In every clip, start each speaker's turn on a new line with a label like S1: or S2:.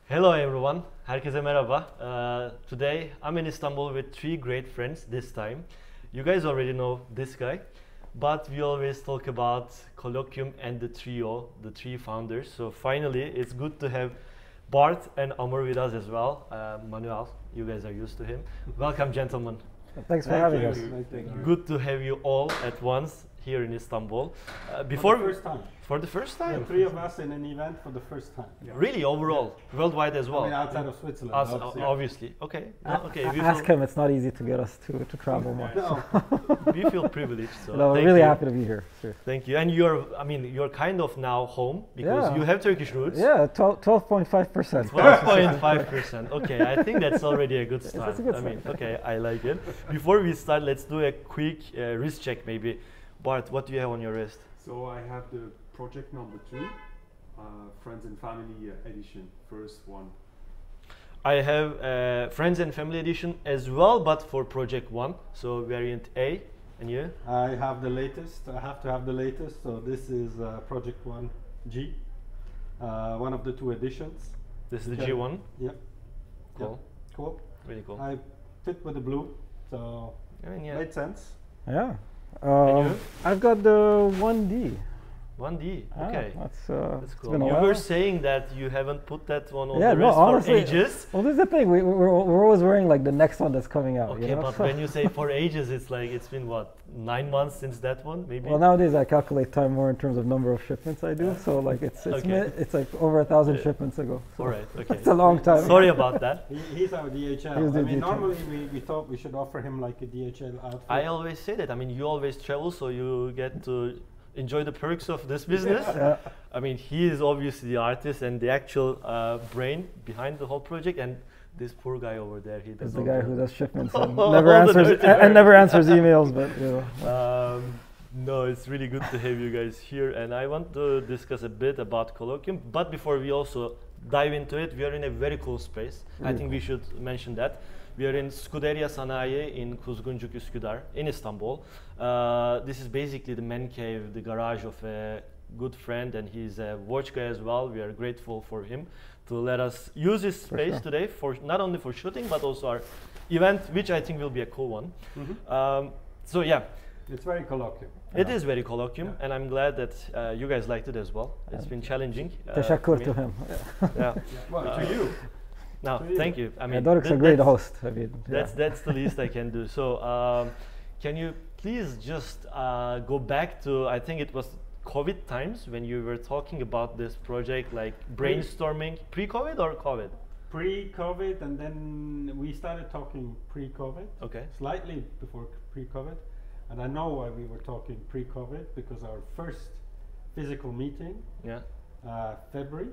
S1: Hello everyone, herkese merhaba. Today I'm in Istanbul with three great friends this time. You guys already know this guy, but we always talk about Colloquium and the trio, the three founders. So finally, it's good to have Bart and Amr with us as well. Manuel, you guys are used to him. Welcome, gentlemen.
S2: Thanks for having us.
S3: Thank you.
S1: Good to have you all at once here in Istanbul.
S3: For the first time.
S1: For the first time?
S3: Three of us in an event for the first time.
S1: Really, overall, worldwide as well.
S3: I mean, outside of Switzerland.
S1: Us,
S3: obviously.
S1: obviously. Okay. Okay. We
S2: Ask
S1: feel,
S2: him, it's not easy to get us to travel much.
S3: No,
S1: we feel privileged. So
S2: No, we're
S1: thank
S2: really
S1: you.
S2: happy to be here. Sure.
S1: Thank you. And you're kind of now home because
S2: Yeah.
S1: you have Turkish roots.
S2: Yeah, 12.5%.
S1: 12.5%. Okay, I think that's already a good start.
S2: that's a good
S1: I mean,
S2: start.
S1: okay, I like it. Before we start, let's do a quick wrist check maybe. Bart, what do you have on your wrist?
S4: So I have the project number 2, Friends and Family edition, first one.
S1: I have Friends and Family Edition as well, but for Project 1, so variant A. And you?
S3: I have the latest. I have to have the latest. So this is Project 1G, one of the two editions.
S1: This is the
S3: Okay.
S1: G1.
S3: Yep.
S1: Cool.
S3: Yep. Cool.
S1: Really cool.
S3: I fit with the blue, so
S1: I mean, yeah.
S3: made sense.
S2: Yeah.
S1: you?
S2: I've got the 1D.
S1: 1D.
S2: Ah,
S1: Okay.
S2: That's
S1: That's
S2: it's
S1: cool.
S2: been a
S1: You
S2: while.
S1: were saying that you haven't put that one on
S2: Yeah,
S1: the
S2: no,
S1: wrist
S2: honestly,
S1: for ages.
S2: Well, this is the thing. We're always wearing like the next one that's coming out.
S1: Okay,
S2: you know?
S1: but when you say for ages, it's like it's been what, 9 months since that one, maybe?
S2: Well, nowadays I calculate time more in terms of number of shipments I do. So like it's
S1: Okay.
S2: it's like over 1,000
S1: Yeah.
S2: shipments ago. So
S1: All right. Okay.
S2: it's a long time.
S1: Sorry about that.
S3: He's our DHL.
S2: He's the
S3: I mean,
S2: DHL.
S3: normally we thought we should offer him like a DHL outfit.
S1: I always say that. I mean, you always travel, so you get to enjoy the perks of this business.
S2: Yeah.
S1: I mean, he is obviously the artist and the actual brain behind the whole project, and this poor guy over there, he
S2: Is
S1: does
S2: the
S1: all
S2: guy
S1: the-
S2: who does shipments and
S1: All
S2: never
S1: the
S2: answers
S1: dirty
S2: and
S1: work.
S2: never answers emails. But you know,
S1: No, it's really good to have you guys here, and I want to discuss a bit about Colloquium. But before we also dive into it, we are in a very cool space. I think we should mention that. We are in Scuderia Sanayi in Kuzguncuk Üsküdar in Istanbul. This is basically the man cave, the garage of a good friend, and he's a watch guy as well. We are grateful for him to let us use his space
S2: sure.
S1: today for not only for shooting but also our event, which I think will be a cool one. So yeah.
S3: It's very colloquial.
S1: It is very colloquium, and I'm glad that you guys liked it as well. It's been challenging.
S2: Teşekkür
S1: for
S2: to
S1: me.
S2: him.
S1: Yeah.
S3: Well, to you.
S1: No,
S3: To you.
S1: thank you. I mean,
S2: Doruk's a
S1: that-
S2: great
S1: that's-
S2: host. I mean,
S1: That's the least I can do. So, can you please just go back to, I think it was COVID times when you were talking about this project, like brainstorming, pre-COVID or COVID?
S3: Pre-COVID, and then we started talking pre-COVID.
S1: Okay.
S3: Slightly before pre-COVID, and I know why we were talking pre-COVID because our first physical meeting,
S1: Yeah.
S3: February,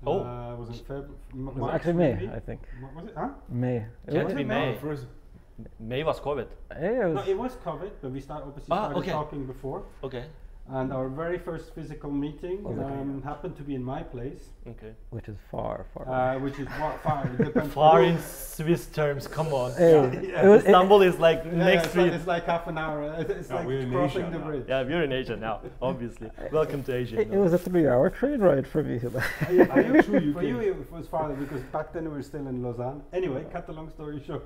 S1: Oh.
S3: was in February.
S2: it was actually May, I think.
S3: Was it? Huh?
S2: May.
S1: Can't
S3: was
S1: be
S3: it
S1: May.
S4: First,
S1: May was COVID.
S2: Yeah, it
S3: No,
S2: was,
S3: it was COVID, but we obviously
S1: Ah,
S3: started
S1: okay.
S3: talking before.
S1: Okay.
S3: And our very first physical meeting
S2: Was it?
S3: happened to be in my place,
S1: Okay.
S2: which is far, far. away.
S3: which is far. It depends
S1: Far
S3: on-
S1: in Swiss terms, come on.
S2: Hey,
S3: yeah.
S2: it was- it-
S1: Istanbul is like
S3: Yeah,
S1: next
S3: it's like,
S1: street.
S3: it's like half an hour. It's
S4: No,
S3: like
S4: we're in
S3: crossing
S4: Asia
S3: the
S4: now.
S3: bridge.
S1: Yeah, we're in Asia now, obviously. Welcome to Asia.
S2: it was a 3-hour train ride for me.
S3: Are you sure for you it was farther because back then we were still in Lausanne. Anyway, cut the long story short,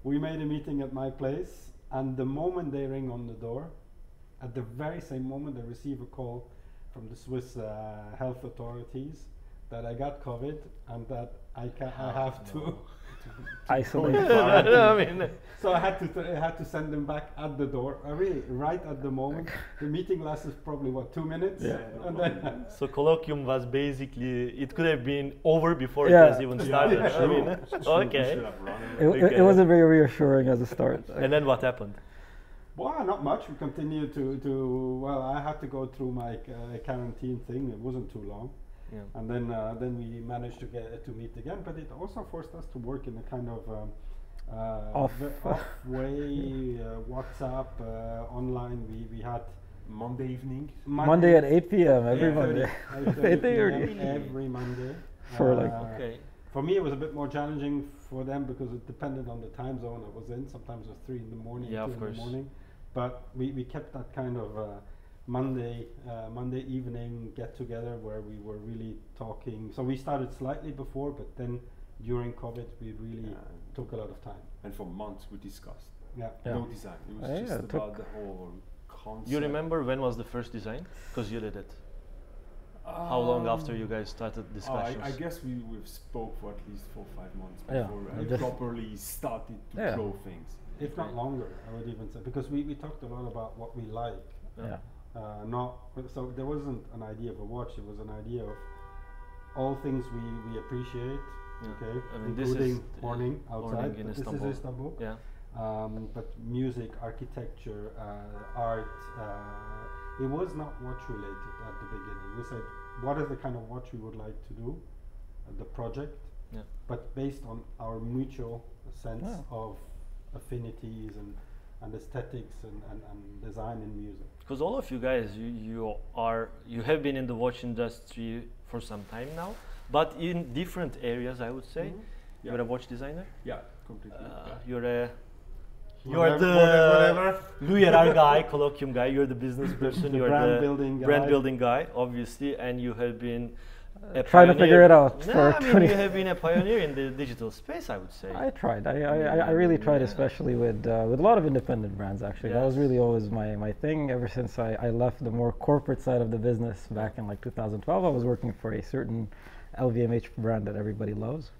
S3: we made a meeting at my place, and the moment they ring on the door, at the very same moment they receive a call from the Swiss health authorities that I got COVID and that I have to.
S2: Isolate.
S1: I mean,
S3: So I had to send them back at the door. Really, right at the moment. The meeting lasted probably what 2 minutes,
S2: Yeah.
S3: and then.
S1: so colloquium was basically, it could have been over before
S2: Yeah.
S1: it has even started.
S3: Yeah,
S1: I mean,
S4: we
S1: okay.
S4: should have run
S2: It,
S4: away.
S2: it, it wasn't very reassuring as a start.
S1: And then what happened?
S3: Well, not much. We continued to. Well, I had to go through my quarantine thing. It wasn't too long,
S1: Yeah.
S3: and then we managed to get to meet again. But it also forced us to work in a kind of
S2: Off.
S3: off way, WhatsApp, online. We had
S4: Monday evening.
S2: Monday at 8 p.m. every
S3: 8:30
S2: Monday.
S3: 8:30
S2: 8:30.
S3: p.m. every Monday.
S2: For like-
S1: Okay.
S3: For me, it was a bit more challenging for them because it depended on the time zone I was in. Sometimes it was 3 in the morning,
S1: Yeah,
S3: 2
S1: of
S3: in the
S1: course.
S3: morning. But we kept that kind of Monday evening get together where we were really talking. So we started slightly before, but then during COVID we really took a lot of time.
S4: And for months we discussed.
S3: Yeah.
S4: No design. It was just about the whole concept.
S1: You remember when was the first design? Because you did it. How long after you guys started discussions?
S4: I guess we've spoke for at least 4 or 5 months
S2: Yeah.
S4: before we properly started to grow things.
S3: If not longer, I would even say, because we talked a lot about what we like.
S2: Yeah.
S3: So there wasn't an idea of a watch, it was an idea of all things we appreciate, okay,
S1: I mean,
S3: including morning outside,
S1: morning in
S3: but
S1: Istanbul.
S3: this is Istanbul.
S1: Yeah.
S3: But music, architecture, art, it was not watch related at the beginning. We said, what is the kind of watch we would like to do, the project, but based on our mutual sense of affinities and aesthetics and design and music.
S1: Because all of you guys, you have been in the watch industry for some time now, but in different areas, I would say.
S4: Yeah.
S1: You're a watch designer.
S4: Yeah, completely.
S1: You're the Louis Vuitton guy, colloquium guy. You're the business person. You're
S3: brand
S1: the
S3: building guy.
S1: brand building guy, obviously, and you have been a
S2: trying to
S1: pioneer.
S2: figure it out
S1: No,
S2: for
S1: I mean,
S2: 20
S1: you have been a pioneer in the digital space, I would say.
S2: I tried. I really tried, especially with a lot of independent brands. Actually, that was really always my thing. Ever since I left the more corporate side of the business back in like 2012, I was working for a certain LVMH brand that everybody loves.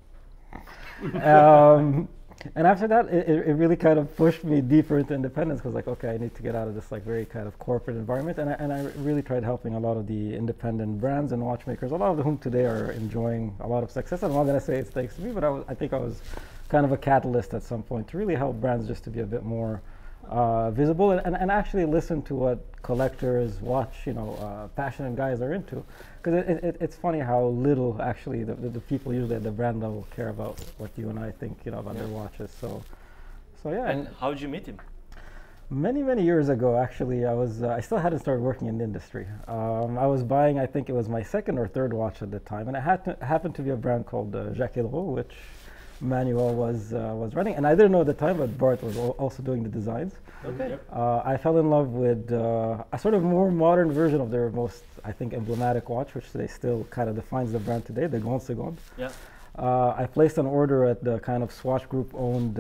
S2: And after that, it really kind of pushed me deeper into independence, because like, okay, I need to get out of this like very kind of corporate environment, and I really tried helping a lot of the independent brands and watchmakers, a lot of whom today are enjoying a lot of success. I'm not going to say it's thanks to me, but I think I was kind of a catalyst at some point to really help brands just to be a bit more visible and actually listen to what collectors, passionate guys are into. Because it's funny how little actually the people usually at the brand level care about what you and I think about their watches. So yeah.
S1: And how did you meet him?
S2: Many years ago, actually, I still hadn't started working in the industry. I was buying, I think it was my second or third watch at the time, and it happened to be a brand called Jacques Hédreau, which Manuel was running, and I didn't know at the time, but Bart was also doing the designs.
S1: Okay.
S4: Yep.
S2: I fell in love with a sort of more modern version of their most, I think, emblematic watch, which today still kind of defines the brand today, the Grande Seconde.
S1: Yeah.
S2: I placed an order at the kind of Swatch Group owned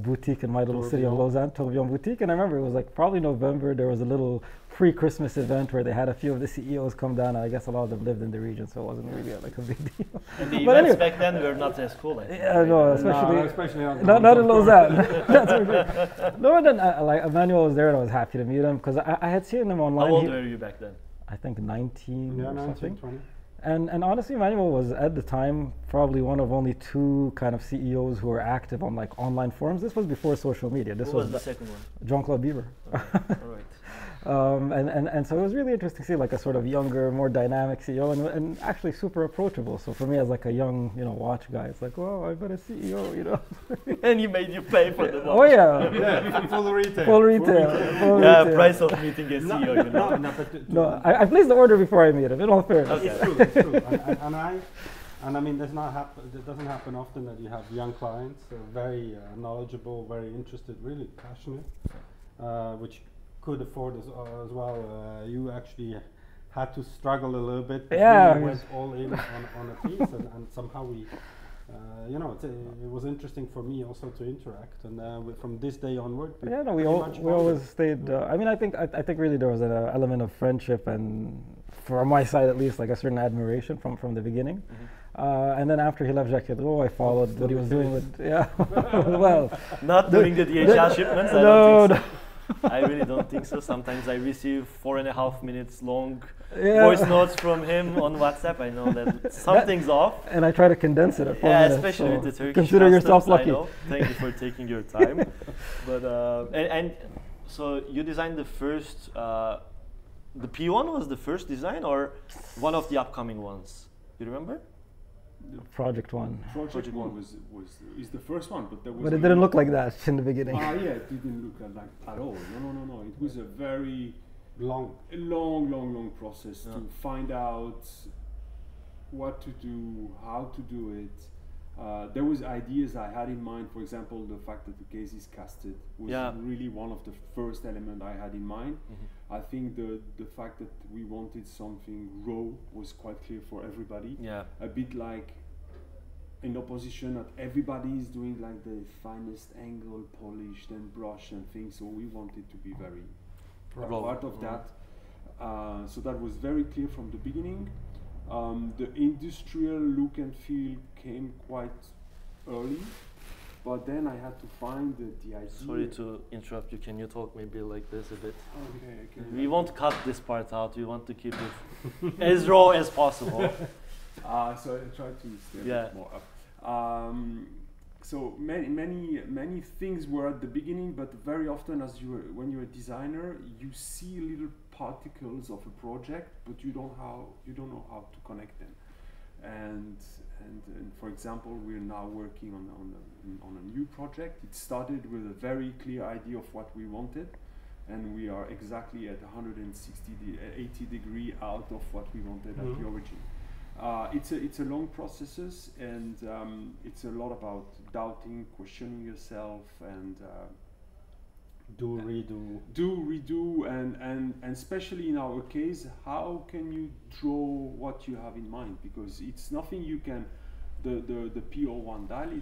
S2: boutique in my little city of Lausanne, Tourbillon Boutique, and I remember it was like probably November. There was a little pre-Christmas event where they had a few of the CEOs come down, and I guess a lot of them lived in the region, so it wasn't really like a big deal.
S1: And the
S2: But
S1: events
S2: anyway.
S1: back then were not as cool, I think.
S2: Yeah, no, especially
S3: especially
S2: not in Lausanne. That's for sure. No, and then like Emmanuel was there, and I was happy to meet him because I had seen him online.
S1: How old were you back then?
S2: I think 19 or something.
S3: 20.
S2: And honestly, Emmanuel was at the time probably one of only 2 kind of CEOs who were active on like online forums. This was before social media. This
S1: Who was
S2: was
S1: the second one?
S2: Jean-Claude Bieber.
S1: All right.
S2: And so it was really interesting to see like a sort of younger, more dynamic CEO, and actually super approachable. So for me as like a young, watch guy, it's like, well, I've got a CEO,
S1: And he made you pay for the watch.
S2: Oh yeah,
S3: Yeah, full retail.
S2: full retail. Full
S1: Yeah,
S2: retail.
S1: price of meeting a CEO,
S2: No, I placed the order before I meet him. In all fairness.
S1: Okay.
S3: It's true, it's true. And I mean, it doesn't happen often that you have young clients, very knowledgeable, very interested, really passionate, which could afford as well. You actually had to struggle a little bit. But
S2: Yeah.
S3: we went all in on a piece, and somehow we, it was interesting for me also to interact. And from this day onward, we
S2: Yeah, no, we
S3: pretty much
S2: always
S3: bonded.
S2: stayed. I think really there was an element of friendship, and from my side at least, like a certain admiration from the beginning. And then after he left Jacques Hédreau, I followed what he was doing with well,
S1: Not doing the DHL shipments, I
S2: no,
S1: don't think
S2: no.
S1: so. I really don't think so. Sometimes I receive 4.5 minutes long
S2: Yeah.
S1: voice notes from him on WhatsApp. I know that something's off.
S2: And I try to condense it at 4
S1: Yeah,
S2: minutes,
S1: especially
S2: so
S1: with the Turkish
S2: consider yourself
S1: customs,
S2: lucky.
S1: I know. Thank you for taking your time. But and so you designed the first. The P1 was the first design, or one of the upcoming ones? You remember?
S2: Project One.
S4: Project One is the first one, but there was.
S2: But it didn't look like that in the beginning.
S4: Yeah, it didn't look like at all. No. It was a very
S3: long.
S4: long process to find out what to do, how to do it, There was ideas I had in mind. For example, the fact that the case is casted was really one of the first element I had in mind. I think the fact that we wanted something raw was quite clear for everybody. A bit like in opposition that everybody is doing like the finest angle, polished and brushed and things. So we wanted to be very part of that. So that was very clear from the beginning. The industrial look and feel came quite early, but then I had to find the idea.
S1: Sorry to interrupt you. Can you talk maybe like this a bit?
S4: Okay.
S1: We won't cut this part out. We want to keep it as raw as possible.
S4: So I try to stay a bit more up. So many things were at the beginning, but very often, when you're a designer, you see little particles of a project, but you don't know how to connect them. And for example, we're now working on a new project. It started with a very clear idea of what we wanted, and we are exactly at 80 degree out of what we wanted at the origin. It's a long processes, and it's a lot about doubting, questioning yourself, and
S3: do,
S4: redo, and especially in our case, how can you draw what you have in mind? Because it's nothing you can. The P01 dial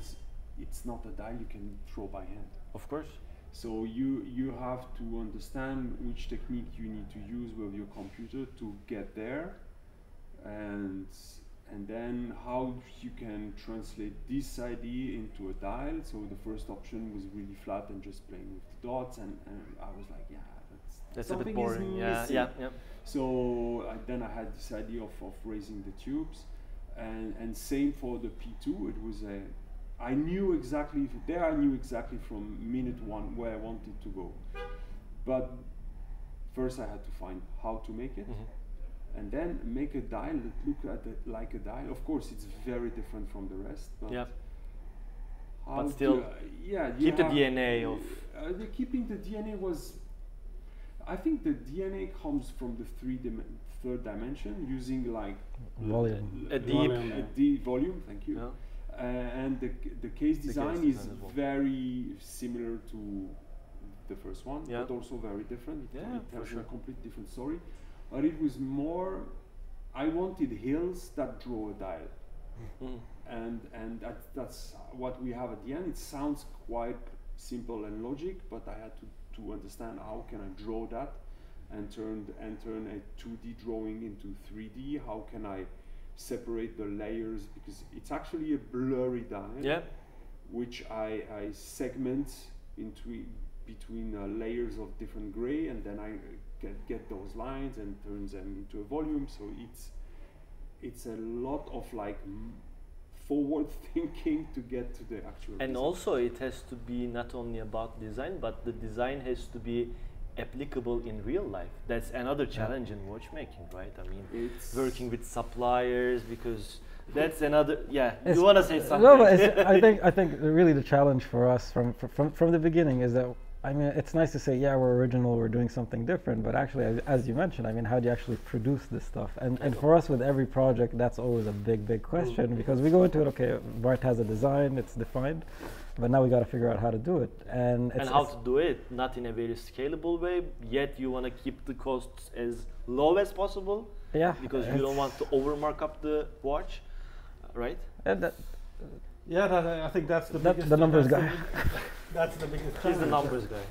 S4: it's not a dial you can draw by hand.
S1: Of course.
S4: So you have to understand which technique you need to use with your computer to get there. And then how you can translate this idea into a dial. So the first option was really flat and just playing with the dots, and I was like,
S1: that's a bit boring. Yeah.
S4: So then I had this idea of raising the tubes, and same for the P2. It was I knew exactly from minute one where I wanted to go, but first I had to find how to make it. And then make a dial that look like a dial. Of course, it's very different from the rest. But
S1: still, keep the DNA of.
S4: Keeping the DNA was. I think the DNA comes from the third dimension, using like
S2: volume.
S1: A
S4: deep volume. Thank you. And the case design is very similar to the first one, but also very different. It has a complete different story. But it was more, I wanted hills that draw a dial. And that's what we have at the end. It sounds quite simple and logic, but I had to understand how can I draw that and turn a 2D drawing into 3D. How can I separate the layers, because it's actually a blurry dial, which I segment between layers of different gray, and then I get those lines and turns them into a volume. So it's a lot of like forward thinking to get to the actual
S1: and
S4: design.
S1: Also it has to be not only about design, but the design has to be applicable in real life. That's another challenge in watchmaking, right? I mean, it's working with suppliers, because that's another. You want to say something?
S2: No, but I think really the challenge for us from the beginning is that, I mean, it's nice to say, we're original, we're doing something different, but actually, as you mentioned, I mean, how do you actually produce this stuff? And for us, with every project, that's always a big question, because we go into it, okay, Bart has a design, it's defined, but now we got to figure out how to do it. And
S1: how to do it, not in a very scalable way, yet you want to keep the costs as low as possible, because you don't want to over mark up the watch, right?
S2: And
S3: I think that's
S2: the numbers guy.
S3: That's the biggest challenge.
S1: He's the numbers guy.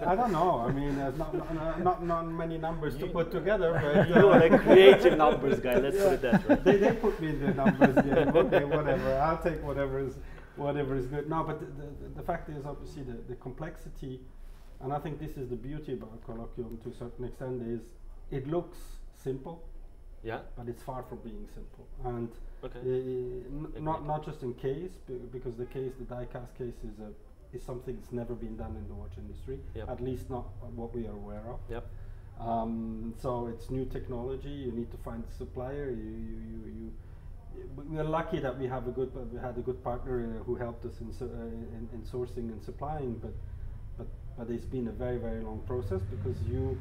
S3: I don't know. I mean, there's not many numbers to put together. But
S1: you are a creative numbers guy. Let's put it that way.
S3: They put me in the numbers game. Okay, whatever. I'll take whatever is good. No, but the fact is, obviously, the complexity, and I think this is the beauty about Colloquium to a certain extent, is it looks simple. But it's far from being simple. And not just in case, because the die-cast case is something that's never been done in the watch industry, at least not what we are aware of. So it's new technology. You need to find a supplier. We are lucky that we had a good partner who helped us in sourcing and supplying, but it's been a very, very long process, because you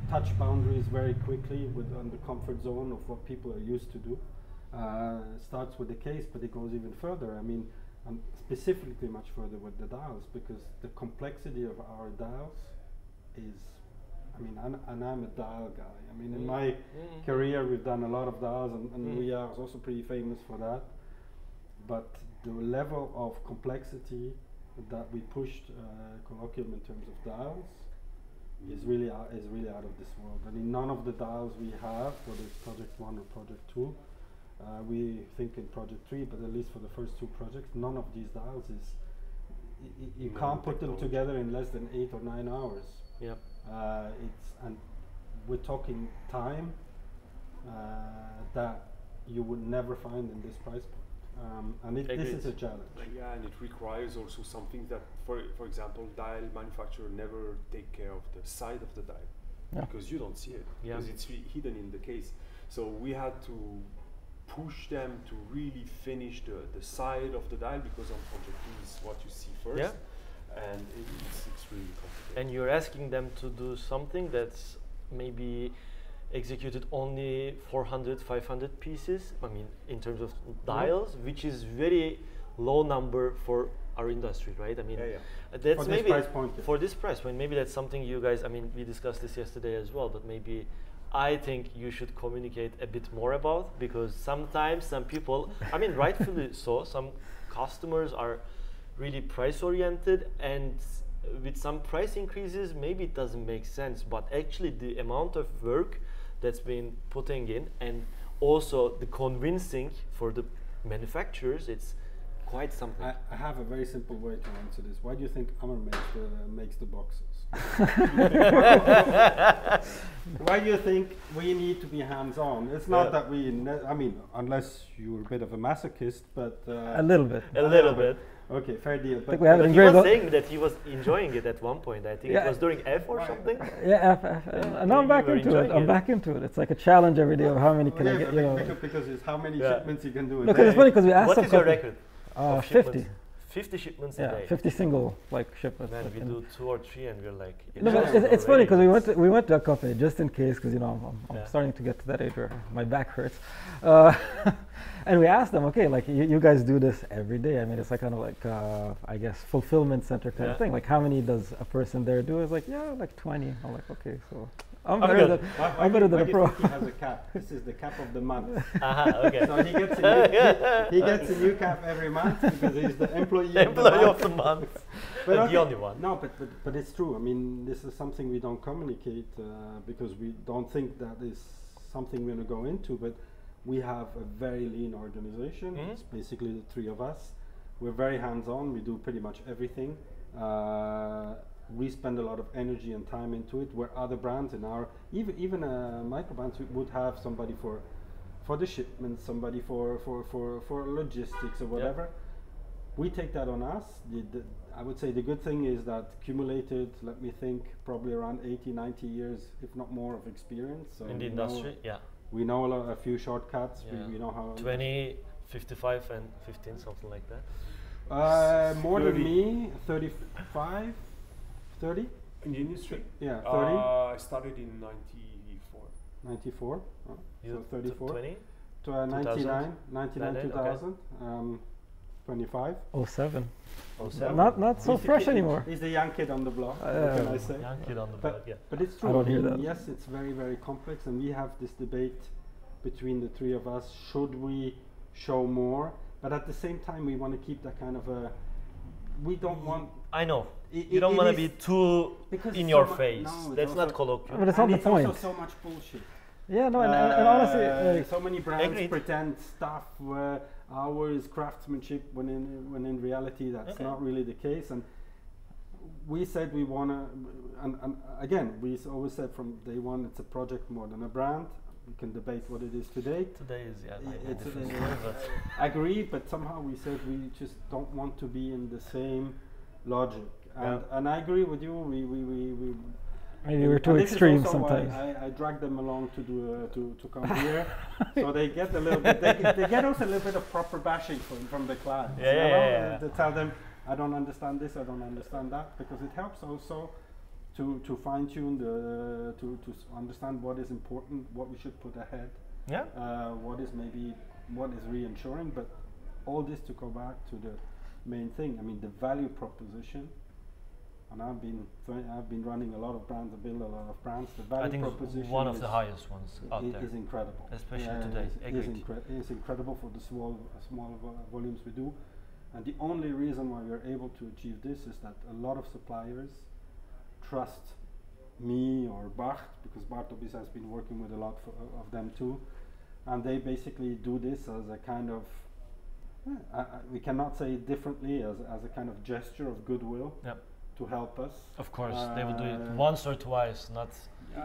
S3: touch boundaries very quickly on the comfort zone of what people are used to do. starts with the case, but it goes even further. I mean, and specifically much further with the dials, because the complexity of our dials is, I mean, and I'm a dial guy. I mean, in my career, we've done a lot of dials, and we are also pretty famous for that. But the level of complexity that we pushed Colloquium in terms of dials is really out of this world. I mean, none of the dials we have, whether it's Project 1 or Project 2, we think in Project 3, but at least for the first two projects, none of these dials is, you can't put them together in less than 8 or 9 hours.
S1: Yep.
S3: And we're talking time that you would never find in this price point. And this is a challenge.
S4: Yeah, and it requires also something that, for example, dial manufacturer never take care of the side of the dial, because you don't see it, because it's hidden in the case. So we had to push them to really finish the side of the dial, because on Project 2 is what you see first, and it's really complicated.
S1: And you're asking them to do something that's maybe executed only 400, 500 pieces, I mean, in terms of dials, which is very low number for our industry, right? I mean, that's
S3: for
S1: maybe
S3: this price point,
S1: for this price point, maybe that's something you guys, I mean, we discussed this yesterday as well, but maybe I think you should communicate a bit more about, because sometimes some people, I mean, rightfully so, some customers are really price oriented, and with some price increases, maybe it doesn't make sense, but actually the amount of work that's been putting in, and also the convincing for the manufacturers, it's quite something.
S3: I have a very simple way to answer this. Why do you think Hammer makes the boxes? Why do you think we need to be hands-on? It's not that we, I mean, unless you're a bit of a masochist, but
S2: a little bit.
S1: A little bit.
S3: Okay, fair deal.
S2: But
S1: he was saying that he was enjoying it at one point. I think it was during F or something.
S2: Yeah, F. And now I'm back into it. I'm back into it. It's like a challenge every day of how many can I get, you know.
S3: Because it's how many shipments you can do a day.
S2: Because it's funny, because we asked
S1: what is your record?
S2: 50.
S1: 50 shipments a day.
S2: 50 single shipments.
S1: Man, we do 2 or 3, and we're like.
S2: No, but it's funny, because we went to a company just in case, because you know I'm starting to get to that age where my back hurts, and we asked them, okay, like you guys do this every day. I mean, it's like kind of like I guess fulfillment center kind of thing. Like, how many does a person there do? It's like, like 20. I'm like, okay, so. I'm better than a pro.
S3: He has a cap. This is the cap of the month.
S1: Okay.
S3: So he gets a new cap every month, because he's the employee of the month.
S1: But the only one.
S3: No, but it's true. I mean, this is something we don't communicate because we don't think that is something we're going to go into. But we have a very lean organization. It's basically the 3 of us. We're very hands-on. We do pretty much everything. We spend a lot of energy and time into it, where other brands in our even micro brands would have somebody for the shipment, somebody for logistics or whatever. We take that on us. I would say the good thing is that accumulated, let me think, probably around 80-90 years, if not more, of experience. So
S1: in the industry,
S3: we know a few shortcuts. We know how
S1: 20, 55 and 15, something like that.
S3: More 30. Than me, 35. 30?
S4: In the industry?
S3: Yeah, 30.
S4: I started in 94.
S3: 94? Oh, so 34.
S1: 20?
S3: 99, 2000. 25.
S2: 07.
S1: 07.
S2: Not so fresh anymore.
S3: He's the young kid on the block, what can I say?
S1: Young kid on the block,
S3: But it's true.
S2: I don't hear that.
S3: Yes, it's very, very complex, and we have this debate between the 3 of us. Should we show more? But at the same time, we want to keep that kind of a... We don't want...
S1: I know. You don't want to be too in your face. No, that's not colloquial.
S2: But it's not the point.
S3: Also so much bullshit.
S2: Yeah, no, and honestly,
S3: so many brands pretend stuff where ours craftsmanship, when in reality that's not really the case. And we said we want to, and again, we always said from day one, it's a project more than a brand. We can debate what it is today.
S1: Today is
S3: I agree, but somehow we said we just don't want to be in the same logic. And I agree with you.
S2: Maybe we're too extreme sometimes.
S3: I drag them along to come here, so they get a little bit. They get also a little bit of proper bashing from the clients. To tell them, I don't understand this, I don't understand that, because it helps also to fine tune to understand what is important, what we should put ahead. What is maybe what is reassuring, but all this to go back to the main thing. I mean, the value proposition. And I've been running a lot of brands, I build a lot of brands. The value proposition
S1: one of the highest ones out there
S3: is incredible,
S1: especially today.
S3: It's incredible for the small volumes we do. And the only reason why we're able to achieve this is that a lot of suppliers trust me or Bart, because Bartobis has been working with a lot of them too, and they basically do this as a kind of, we cannot say it differently, as a kind of gesture of goodwill.
S1: Yep.
S3: To help us.
S1: Of course, they will do it once or twice, not.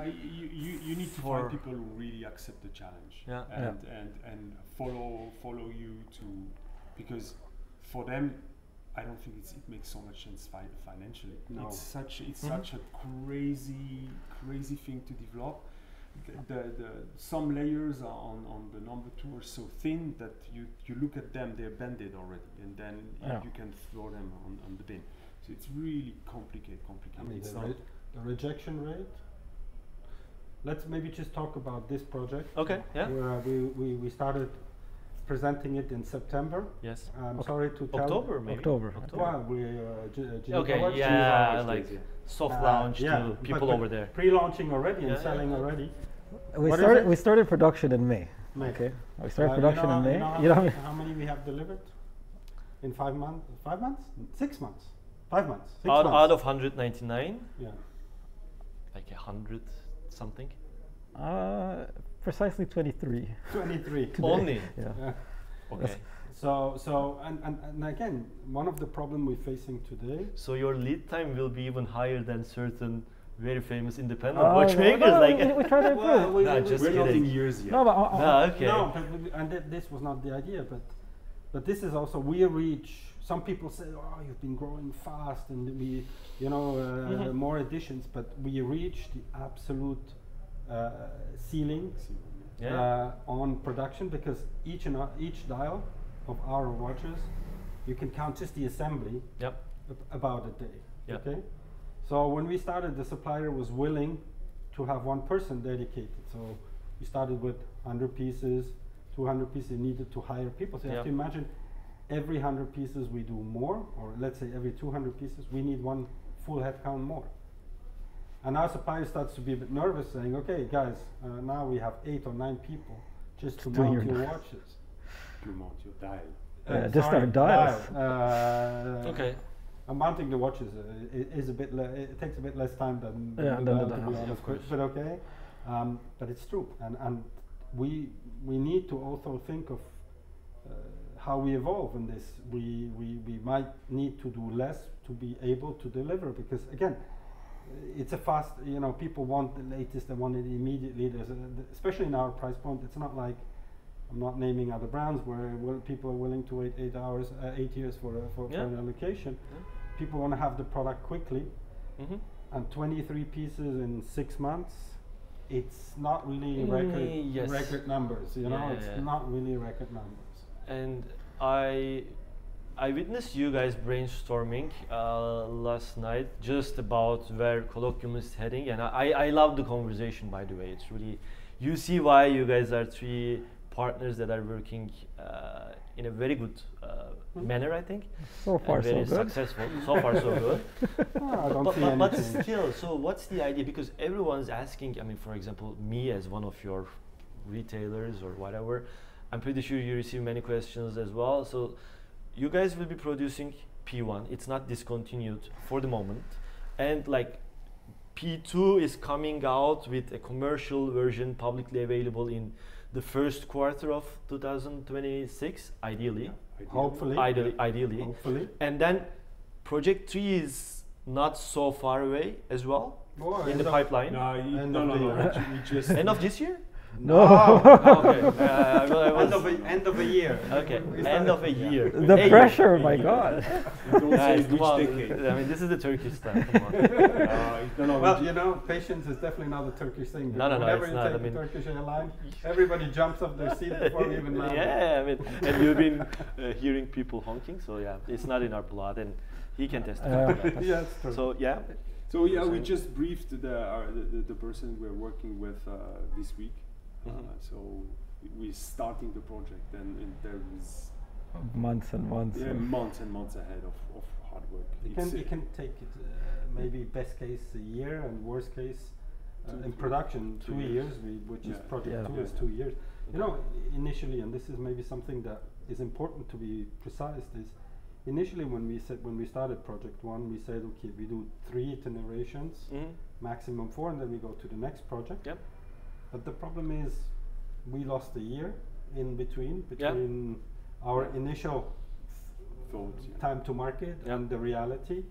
S4: You need to find people who really accept the challenge, and follow you to, because for them, I don't think it makes so much sense financially. No. It's such a crazy thing to develop. Some layers on the number 2 are so thin that you look at them, they're bended already, and then you can throw them on the bin. So it's really complicated.
S3: I mean, the rejection rate. Let's maybe just talk about this project.
S1: Okay. Yeah.
S3: We started presenting it in September.
S1: Yes.
S3: I'm sorry to tell.
S1: October, maybe.
S2: October.
S3: Well, we
S1: okay. Yeah, like soft launch to people over there.
S3: Pre-launching already and selling already.
S2: We started production in May. Okay. We started production in May.
S3: How many we have delivered? In 5 months? 5 months? 6 months? 5 months.
S1: Out of 199.
S3: Yeah.
S1: Like 100 something.
S2: Precisely 23.
S3: 23
S2: today.
S1: Only.
S2: Yeah.
S1: Okay.
S3: So and again, one of the problem we're facing today.
S1: So your lead time will be even higher than certain very famous independent watchmakers.
S2: We try to improve.
S4: We're not in years yet.
S2: No, but
S1: okay.
S3: No, and this was not the idea, but this is also we reach. Some people say, "Oh, you've been growing fast, and we, more editions." But we reach the absolute ceiling on production, because each dial of our watches, you can count just the assembly.
S1: Yep.
S3: About a day.
S1: Yep.
S3: Okay. So when we started, the supplier was willing to have one person dedicated. So we started with 100 pieces, 200 pieces. Needed to hire people. So you have to imagine. Every 100 pieces we do more, or let's say every 200 pieces, we need one full head count more. And our supplier starts to be a bit nervous, saying, okay, guys, now we have 8 or 9 people just to mount your watches.
S4: To mount your dial.
S2: Just our dials.
S1: Okay.
S3: Mounting the watches is a bit, it takes a bit less time than the dial, to be honest, but okay. But it's true, and we need to also think of how we evolve in this. We might need to do less to be able to deliver, because again, it's a fast, people want the latest, they want it immediately. Especially in our price point, it's not like, I'm not naming other brands where people are willing to wait 8 years for an allocation. People want to have the product quickly, and 23 pieces in 6 months, it's not really record numbers, it's not really record numbers.
S1: And I witnessed you guys brainstorming last night just about where Colloquium is heading, and I love the conversation, by the way. It's really, you see why you guys are 3 partners that are working in a very good manner, I think.
S2: So far,
S1: very
S2: so good.
S1: Successful. So far, so good.
S3: I don't see anything.
S1: But still, so what's the idea? Because everyone's asking, I mean, for example, me as one of your retailers or whatever, I'm pretty sure you receive many questions as well. So you guys will be producing P1. It's not discontinued for the moment. And like P2 is coming out with a commercial version publicly available in the first quarter of 2026, ideally.
S3: Hopefully.
S1: Ideally.
S3: Hopefully.
S1: And then Project 3 is not so far away as well in the pipeline.
S4: No. We just
S1: end of this year?
S2: No.
S1: Okay.
S3: End of a year.
S1: Okay. End of a year.
S2: The pressure, my God.
S4: Don't say which decade.
S1: I mean, this is the Turkish style. Come on.
S3: Well, patience is definitely not a Turkish thing.
S1: No,
S3: whenever
S1: it's
S3: you
S1: not.
S3: take the Turkish airline, everybody jumps off their seat before we even land.
S1: Yeah, I mean, and you've been hearing people honking, so yeah, it's not in our blood, and he can testify.
S3: Yeah, it's true.
S1: So yeah.
S4: So yeah, we just briefed the person we're working with this week. So we're starting the project, and there is
S2: months and months.
S4: Yeah, months and months ahead of hard work.
S3: It can take it maybe best case a year and worst case in production 2 years, which is project 2 is 2 years. You know, initially, and this is maybe something that is important to be precise, is initially when we started project 1, we said, okay, we do 3 iterations, maximum 4, and then we go to the next project.
S1: Yep.
S3: But the problem is we lost a year in between our initial
S4: thoughts,
S3: time to market and the reality,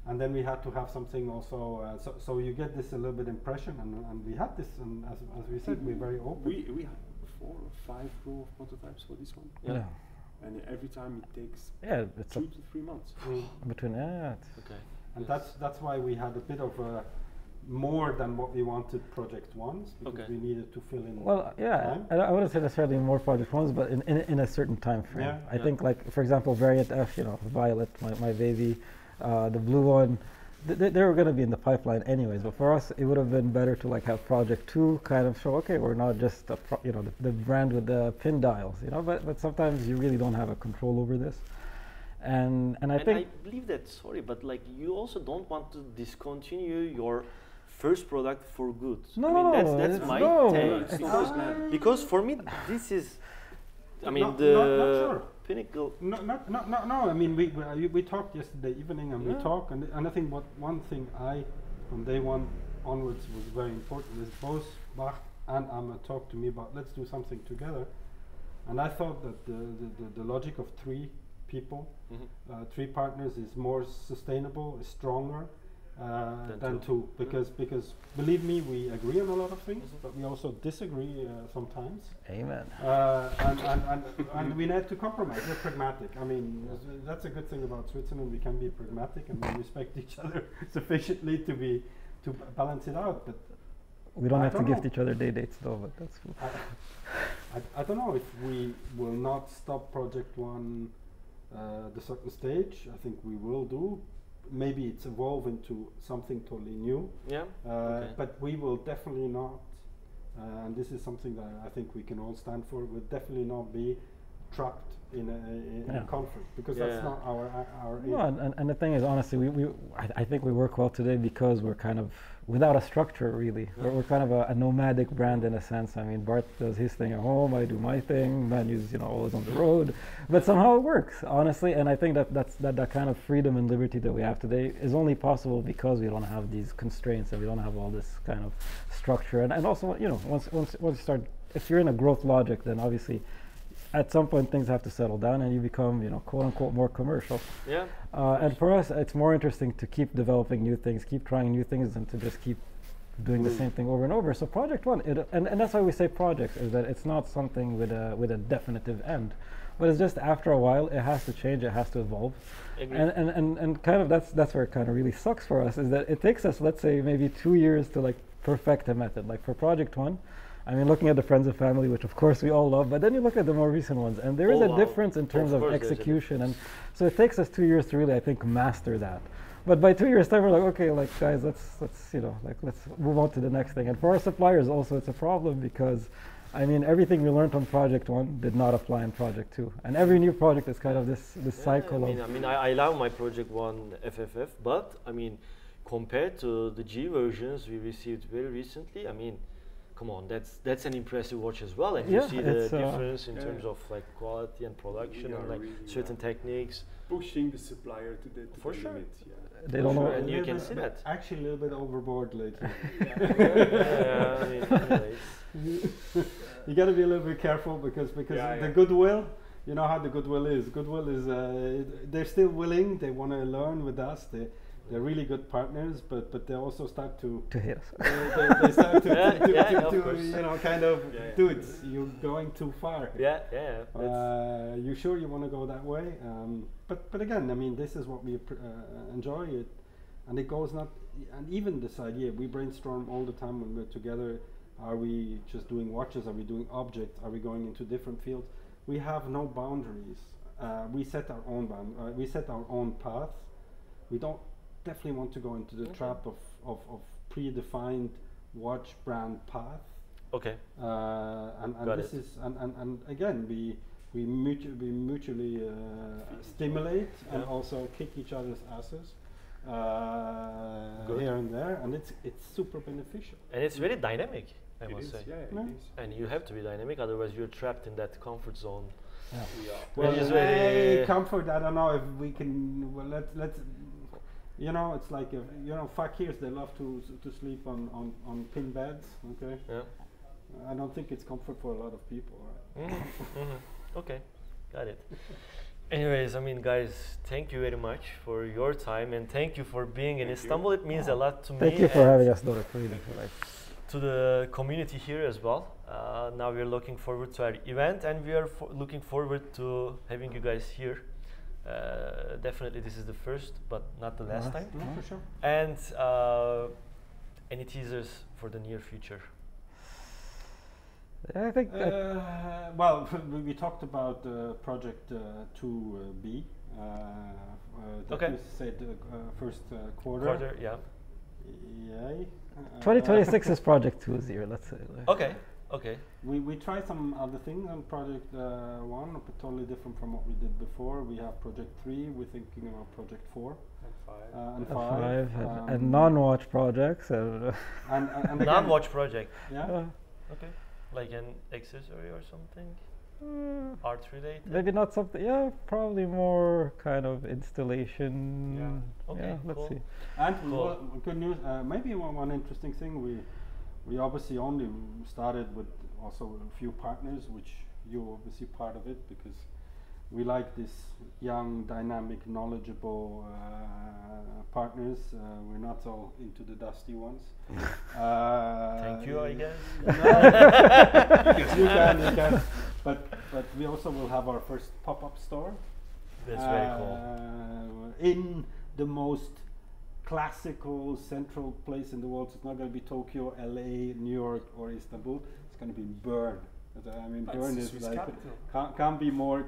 S3: and then we had to have something also. So you get this a little bit impression, and we had this, and as we said, we're very open.
S4: We had 4 or 5 row of prototypes for this one.
S2: Yeah.
S4: And every time it takes
S2: it's
S4: 2 to 3 months.
S2: Between
S1: Okay.
S3: And that's why we had a bit of more than what we wanted project 1s, because we needed to fill in.
S2: Well,
S3: time.
S2: I wouldn't say necessarily more project 1s, but in a certain time frame.
S3: Yeah.
S2: I think, like, for example, Variant F, you know, Violet, my baby, the blue one, they were going to be in the pipeline anyways. But for us, it would have been better to like have project 2 kind of show, okay, we're not just the brand with the pin dials, you know. But sometimes you really don't have a control over this. And I think
S1: I believe that, sorry, but like you also don't want to discontinue your first product for good.
S2: No,
S1: that's my take. Because for me, this is, I mean,
S3: not sure.
S1: Pinnacle.
S3: No. I mean, we talked yesterday evening, and we talked, and I think one thing from day 1 onwards was very important is both Bart and Amma talked to me about let's do something together, and I thought that the logic of 3 people, 3 partners is more sustainable, is stronger than 2, because believe me, we agree on a lot of things, but we also disagree sometimes.
S2: Amen.
S3: And we need to compromise. We're pragmatic. I mean, that's a good thing about Switzerland. We can be pragmatic and we respect each other sufficiently to balance it out. But
S2: we don't have to gift each other day dates though. But that's cool.
S3: I don't know if we will not stop project 1 the certain stage. I think we will do. Maybe it's evolve into something totally new.
S1: Yeah.
S3: But we will definitely not, and this is something that I think we can all stand for. We'll definitely not be trapped in a conflict, because that's not our aim.
S2: No, and the thing is, honestly, I think we work well today because we're kind of without a structure, really. We're kind of a nomadic brand in a sense. I mean, Bart does his thing at home, I do my thing, Manu's, always on the road, but somehow it works, honestly. And I think that kind of freedom and liberty that we have today is only possible because we don't have these constraints and we don't have all this kind of structure. And also, once you start, if you're in a growth logic, then obviously at some point things have to settle down and you become, quote unquote, more commercial.
S1: Yeah.
S2: And for us, it's more interesting to keep developing new things, keep trying new things, than to just keep doing the same thing over and over. So project 1, and that's why we say projects, is that it's not something with a definitive end, but it's just after a while it has to change, it has to evolve. And kind of that's where it kind of really sucks for us, is that it takes us, let's say, maybe 2 years to like perfect a method. Like for project 1, I mean, looking at the Friends of Family, which of course we all love, but then you look at the more recent ones, and there is a difference in terms of execution, and so it takes us 2 years to really, I think, master that. But by 2 years' time, we're like, okay, like guys, let's move on to the next thing. And for our suppliers, also, it's a problem because, I mean, everything we learned on project 1 did not apply in project 2, and every new project is kind of this cycle.
S1: I love my project 1 FFF, but I mean, compared to the G versions we received very recently, I mean, come on, that's an impressive watch as well, and you see the difference in terms of like quality and production and like really certain techniques.
S4: Pushing the supplier to the limit. Yeah.
S2: They don't know,
S1: and you can see that.
S3: Actually, a little bit overboard lately.
S1: I mean,
S3: you got to be a little bit careful because the goodwill. You know how the goodwill is. Goodwill is they're still willing. They want to learn with us. They're really good partners, but they also start to
S2: hate us.
S3: They start to kind of, dudes, you're going too far. You sure you want to go that way? But again, I mean, this is what we enjoy it, and it goes not. And even this idea, we brainstorm all the time when we're together. Are we just doing watches? Are we doing objects? Are we going into different fields? We have no boundaries. We set our own we set our own path. We don't definitely want to go into the trap of predefined watch brand path.
S1: Okay.
S3: And this is and again we mutually stimulate and also kick each other's asses here and there, and it's super beneficial.
S1: And it's very dynamic, I must say.
S4: Yeah, it is.
S1: And you have to be dynamic, otherwise you're trapped in that comfort zone.
S3: Yeah.
S1: Well,
S3: very comfort. I don't know if we can. Well, let's. You know, it's like fakirs. They love to sleep on pin beds. Okay.
S1: Yeah.
S3: I don't think it's comfort for a lot of people. Right?
S1: Okay, got it. Anyways, I mean, guys, thank you very much for your time, and thank you for being in Istanbul. It means a lot to me.
S2: Thank you for having us, Doruk. Really.
S1: To the community here as well. Now we're looking forward to our event, and we are looking forward to having you guys here. Definitely this is the first, but not the last time.
S3: No, for sure.
S1: And any teasers for the near future?
S2: I think.
S3: Well, we talked about Project 2B. That you said first quarter.
S1: Quarter, yeah.
S3: Yay.
S2: 2026 is Project 2.0. Let's say.
S1: Okay. Okay.
S3: We try some other things on Project 1, but totally different from what we did before. We have Project 3. We're thinking about Project 4 and 5
S2: and non-watch projects.
S3: And
S1: non-watch project.
S3: Yeah.
S1: Okay. Like an accessory or something? Art related?
S2: Maybe not something. Yeah, probably more kind of installation.
S1: Yeah. Okay.
S2: Yeah, let's see.
S3: And good news. Maybe one interesting thing. We obviously only started with also a few partners, which you're obviously part of it, because we like this young, dynamic, knowledgeable partners. We're not so into the dusty ones.
S1: Thank you, I guess.
S3: You can. But we also will have our first pop-up store.
S1: That's very cool.
S3: In the most classical central place in the world. So it's not going to be Tokyo, LA, New York, or Istanbul. It's going to be Bern. I mean, Bern is like can be more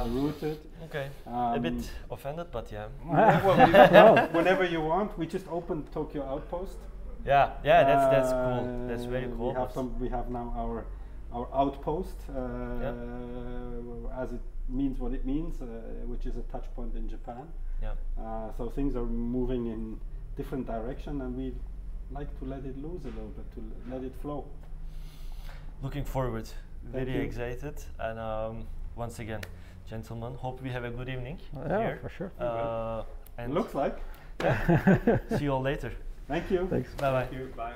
S3: rooted.
S1: Okay, a bit offended, but yeah.
S3: Well, whenever you want, we just opened Tokyo Outpost.
S1: Yeah, that's cool. That's very cool.
S3: We have now our outpost, as it means what it means, which is a touch point in Japan.
S1: Yeah.
S3: So things are moving in different direction, and we like to let it loose a little bit, to let it flow.
S1: Looking forward, very excited, and once again, gentlemen, hope we have a good evening here.
S2: For sure.
S3: And looks like.
S1: See you all later.
S3: Thank you.
S2: Thanks.
S1: Bye bye.
S4: Thank you. Bye.